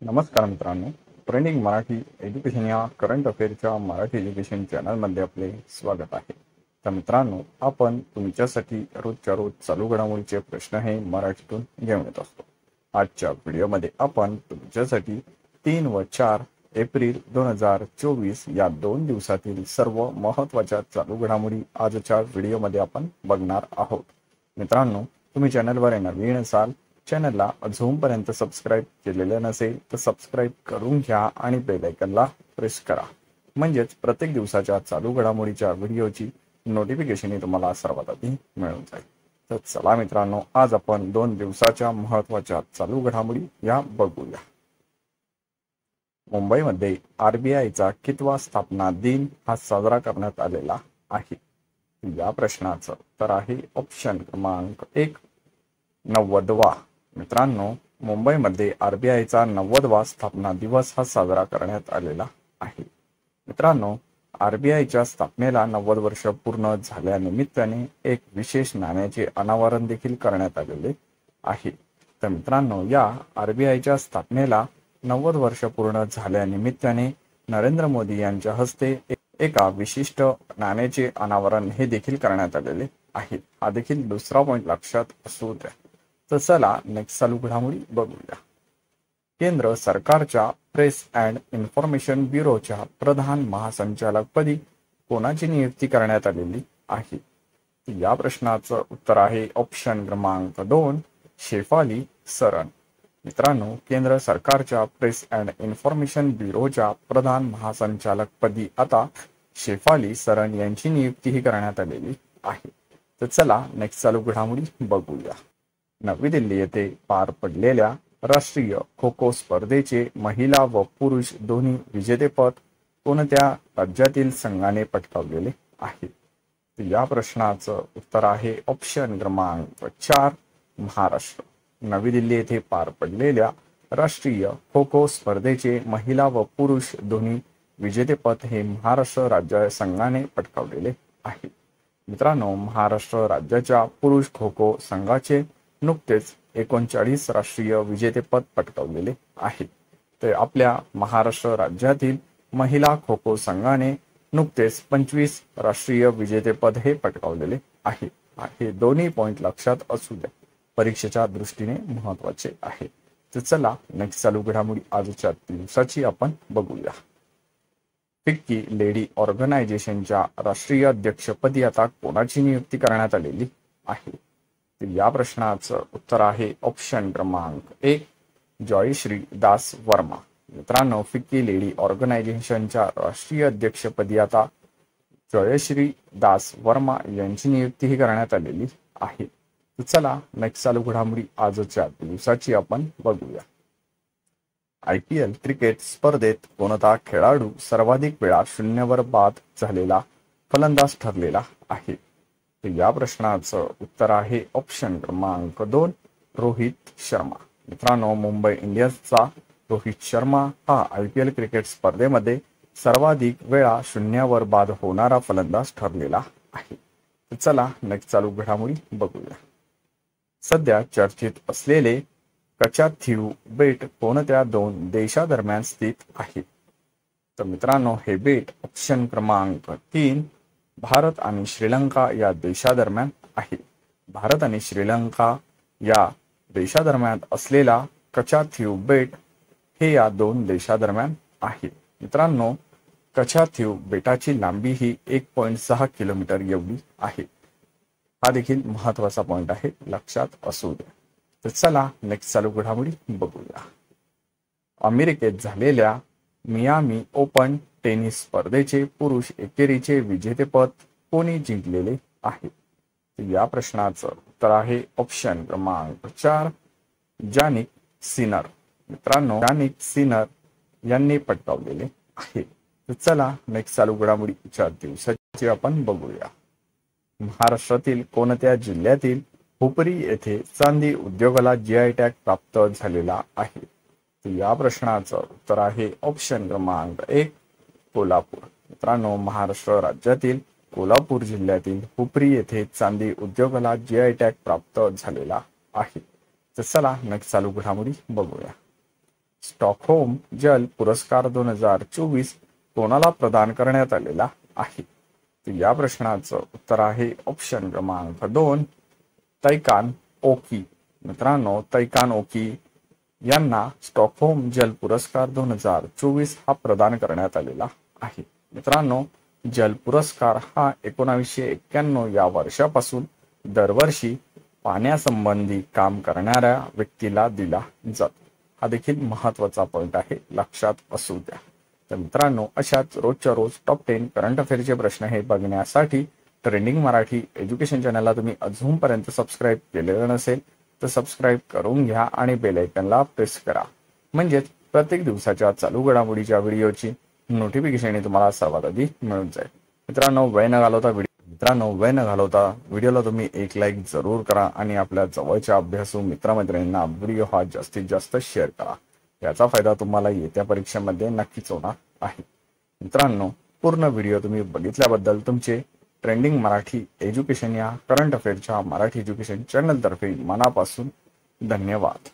नमस्कार मित्रांनो, trending Marathi education या करंट अफेअरच्या मराठी एज्युकेशन चॅनलमध्ये आपले स्वागत आहे. तर मित्रांनो, आपण तुमच्यासाठी रोजच्या रोज चालू घडामोडीचे प्रश्न हे मराठीतून घेऊन येत असतो. आजच्या व्हिडिओमध्ये आपण तुमच्यासाठी 3 व 4 एप्रिल 2024 या 2 दिवसातील सर्व महत्त्वाच्या चालू घडामोडी आजच्या व्हिडिओमध्ये आपण बघणार आहोत. मित्रांनो, तुम्ही चॅनलवर नवीन असाल, चॅनलला अजूनपर्यंत सबस्क्राईब केलेलं नसेल तर सबस्क्राईब करून घ्या आणि बेल आयकॉनला प्रेस करा, म्हणजेच प्रत्येक दिवसाच्या चालू घडामोडीच्या व्हिडिओची नोटिफिकेशन ही तुम्हाला सर्वात आधी मिळून जाईल. तर चला मित्रांनो, आज आपण 2 दिवसाच्या महत्त्वाच्या चालू घडामोडी या बघूया. मुंबईमध्ये आरबीआयचा कितवा स्थापना दिन हा साजरा करण्यात आलेला आहे? या प्रश्नाचं उत्तर आहे ऑप्शन क्रमांक 1, 90वा. मित्रांनो, मुंबईमध्ये आरबीआयचा 90वा स्थापना दिवस हा साजरा करण्यात आलेला आहे. मित्रांनो, आरबीआयच्या स्थापनेला 90 वर्ष पूर्ण झाल्यानिमित्ताने एक विशेष नाण्याचे अनावरण देखील करण्यात आलेले आहे. तर मित्रांनो, या आरबीआयच्या स्थापनेला 90 वर्ष पूर्ण झाल्यानिमित्ताने नरेंद्र मोदी यांच्या हस्ते एका विशिष्ट नाण्याचे अनावरण हे देखील करण्यात आलेले आहे. हा देखील दुसरा पॉइंट लक्षात असू द्या. तर चला नेक्स्ट चालू घडामोडी बघूया. केंद्र सरकारच्या प्रेस अँड इन्फॉर्मेशन ब्युरोच्या प्रधान महासंचालकपदी कोणाची नियुक्ती करण्यात आलेली आहे? या प्रश्नाचं उत्तर आहे ऑप्शन क्रमांक 2, शेफाली सरन. मित्रांनो, केंद्र सरकारच्या प्रेस अँड इन्फॉर्मेशन ब्युरोच्या प्रधान महासंचालकपदी आता शेफाली सरन यांची नियुक्तीही करण्यात आलेली आहे. तर चला नेक्स्ट चालू घडामोडी बघूया. नवी दिल्ली येथे पार पडलेल्या राष्ट्रीय खो खो स्पर्धेचे महिला व पुरुष दोन्ही विजेतेपद कोणत्या राज्यातील संघाने पटकावलेले आहे? या प्रश्नाचं उत्तर आहे ऑप्शन क्रमांक 4, महाराष्ट्र. नवी दिल्ली येथे पार पडलेल्या राष्ट्रीय खो खो स्पर्धेचे महिला व पुरुष दोन्ही विजेतेपद हे महाराष्ट्र राज्य संघाने पटकावलेले आहे. मित्रांनो, महाराष्ट्र राज्याच्या पुरुष खो खो संघाचे नुकतेच 39 राष्ट्रीय विजेतेपद पटकावलेले आहे. तर आपल्या महाराष्ट्र राज्यातील महिला खो खो संघाने नुकतेच 25 राष्ट्रीय विजेतेपद हे पटकावलेले आहे. हे दोन्ही पॉइंट लक्षात असू द्या, परीक्षेच्या दृष्टीने महत्वाचे आहे. तर चला नेक्स्ट चालू घडामोडी आजच्या दिवसाची आपण बघूया. फिक्की लेडी ऑर्गनायझेशनच्या राष्ट्रीय अध्यक्षपदी आता कोणाची नियुक्ती करण्यात आलेली आहे? या प्रश्नाचं उत्तर आहे ऑप्शन क्रमांक 1, जॉयश्री दास वर्मा. मित्रांनो, फिक्की लेडी ऑर्गनायझेशनच्या राष्ट्रीय अध्यक्षपदी आता जॉयश्री दास वर्मा यांची नियुक्तीही करण्यात आलेली आहे. तर चला नेक्स्ट चालू घडामोडी आजच्या दिवसाची आपण बघूया. IPL क्रिकेट स्पर्धेत कोणता खेळाडू सर्वाधिक वेळा 0वर बाद झालेला फलंदाज ठरलेला आहे? या प्रश्नाचं उत्तर आहे ऑप्शन क्रमांक 2, रोहित शर्मा. मित्रांनो, मुंबई इंडियन्सचा रोहित शर्मा हा IPL क्रिकेट स्पर्धेमध्ये सर्वाधिक वेळा 0वर बाद होणारा फलंदाज ठरलेला आहे. तर चला नेक्स्ट चालू घडामोडी बघूया. सध्या चर्चेत असलेले कचाथीव बेट कोणत्या 2 देशादरम्यान स्थित आहे? तर मित्रांनो, हे बेट ऑप्शन क्रमांक 3, भारत आणि श्रीलंका या देशादरम्यान आहे. भारत आणि श्रीलंका या देशादरम्यान असलेला कचाथीव बेट हे या 2 देशादरम्यान आहे. मित्रांनो, कचाथीव बेटाची लांबी ही 1.6 किलोमीटर एवढी आहे. हा देखील महत्वाचा पॉइंट आहे, लक्षात असू द्या. तर चला नेक्स्ट चालू घडामोडी बघूया. अमेरिकेत झालेल्या मियामी ओपन टेनिस स्पर्धेचे पुरुष एकेरीचे विजेतेपद कोणी जिंकलेले आहे? या प्रश्नाचं उत्तर आहे ऑप्शन क्रमांक 4, जानिक सिनर. मित्रांनो, जानिक सिनर यांनी पटकावलेले आहे. तर चला नेक्स्ट चालू घडामोडीच्या दिवसाची आपण बघूया. महाराष्ट्रातील कोणत्या जिल्ह्यातील हुपरी येथे चांदी उद्योगाला GI टॅग प्राप्त झालेला आहे? या प्रश्नाचं उत्तर आहे ऑप्शन क्रमांक 1, कोल्हापूर. मित्रांनो, महाराष्ट्र राज्यातील कोल्हापूर जिल्ह्यातील हुपरी येथे चांदी उद्योगाला GI टॅग प्राप्त झालेला आहे. तर चला नेक्स्ट चालू घडामोडी बघूया. स्टॉकहोम जल पुरस्कार 2024 कोणाला प्रदान करण्यात आलेला आहे? तर या प्रश्नाचं उत्तर आहे ऑप्शन क्रमांक 2 तैकान ओकी. मित्रांनो, तैकान ओकी यांना स्टॉकहोम जल पुरस्कार 2024 हा प्रदान करण्यात आलेला आहे. मित्रांनो, जल पुरस्कार हा 1991 या वर्षापासून दरवर्षी पाण्यासंबंधी काम करणाऱ्या व्यक्तीला दिला जातो. हा देखील महत्वाचा पॉइंट आहे, लक्षात असू द्या. तर मित्रांनो, अशाच रोजच्या रोज टॉप 10 करंट अफेअरचे प्रश्न हे बघण्यासाठी ट्रेंडिंग मराठी एज्युकेशन चॅनलला तुम्ही अजूनपर्यंत सबस्क्राईब केलेलं नसेल तर सबस्क्राईब करून घ्या आणि बेल आयकॉनला प्रेस करा, म्हणजेच प्रत्येक दिवसाच्या चालू घडामोडीच्या व्हिडिओची नोटिफिकेशन तुम्हाला सर्वात आधी मिळून जाईल. मित्रांनो, वेळ न घालवता व्हिडिओला तुम्ही एक लाईक जरूर करा आणि आपल्या जवळच्या अभ्यासू मित्रमैत्रिणींना व्हिडिओ हा जास्तीत जास्त शेअर करा. याचा फायदा तुम्हाला येत्या परीक्षेमध्ये नक्कीच होणार आहे. मित्रांनो, पूर्ण व्हिडिओ तुम्ही बघितल्याबद्दल तुमचे ट्रेंडिंग मराठी एज्युकेशन या करंट अफेअरच्या मराठी एज्युकेशन चॅनल तर्फे मनापासून धन्यवाद.